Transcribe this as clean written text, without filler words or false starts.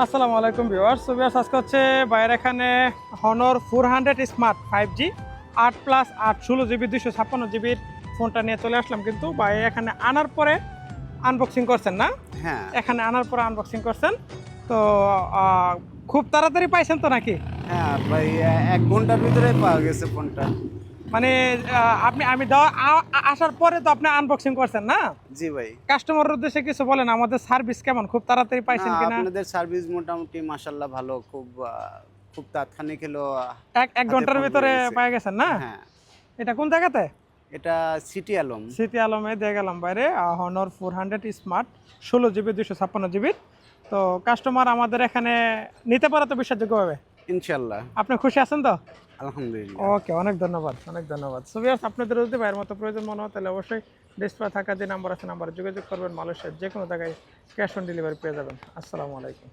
আসসালামু আলাইকুম ভিউয়ার্স। আজকে হচ্ছে বাইরে এখানে হনর 400 স্মার্ট 5G 8+8 16GB 256GBর ফোনটা নিয়ে চলে আসলাম। কিন্তু ভাই এখানে আনার পরে আনবক্সিং করছেন না? হ্যাঁ এখানে আনার পরে আনবক্সিং করছেন তো খুব তাড়াতাড়ি পাইছেন তো নাকি? হ্যাঁ ভাই, 1 ঘন্টার ভিতরে পাওয়া গেছে ফোনটা। মানে আমি আসার পরে তো আপনি আনবক্সিং করছেন না? জি ভাই। কাস্টমারের উদ্দেশ্যে কিছু বলেন, আমাদের সার্ভিস কেমন, খুব তাড়াতাড়ি না, পাইছেন কিনা? আপনাদের সার্ভিস মোটামুটি মাশাআল্লাহ ভালো, খুব তাৎক্ষণিক হলো। এক হাতে ঘন্টার ফোন ভিতরে হয়ে গেছে। পাই গেছেন না? হ্যাঁ, এটা কোন জায়গাতে? এটা সিটি আলম। স্মৃতি আলমে দিয়ে গেলাম বাইরে হনর 400 স্মার্ট 16GB 256GB। তো কাস্টমার আমাদের এখানে নিতে পারে তো বিশ্বাসযোগ্য হবে? ইনশাল্লাহ। আপনি খুশি আছেন তো? আলহামদুলিল্লাহ। ওকে, অনেক ধন্যবাদ, অনেক ধন্যবাদ। সো ভিউয়ার্স, আপনাদের যদি ভাইয়ের মতো প্রয়োজন মনে হয় তাহলে অবশ্যই ডিসপ্লে থাকা যে নাম্বার আছে নাম্বারে যোগাযোগ করবেন। মালয়েশিয়ার যে কোনো জায়গায় ক্যাশ অন ডেলিভারি পেয়ে যাবেন। আসসালামু আলাইকুম।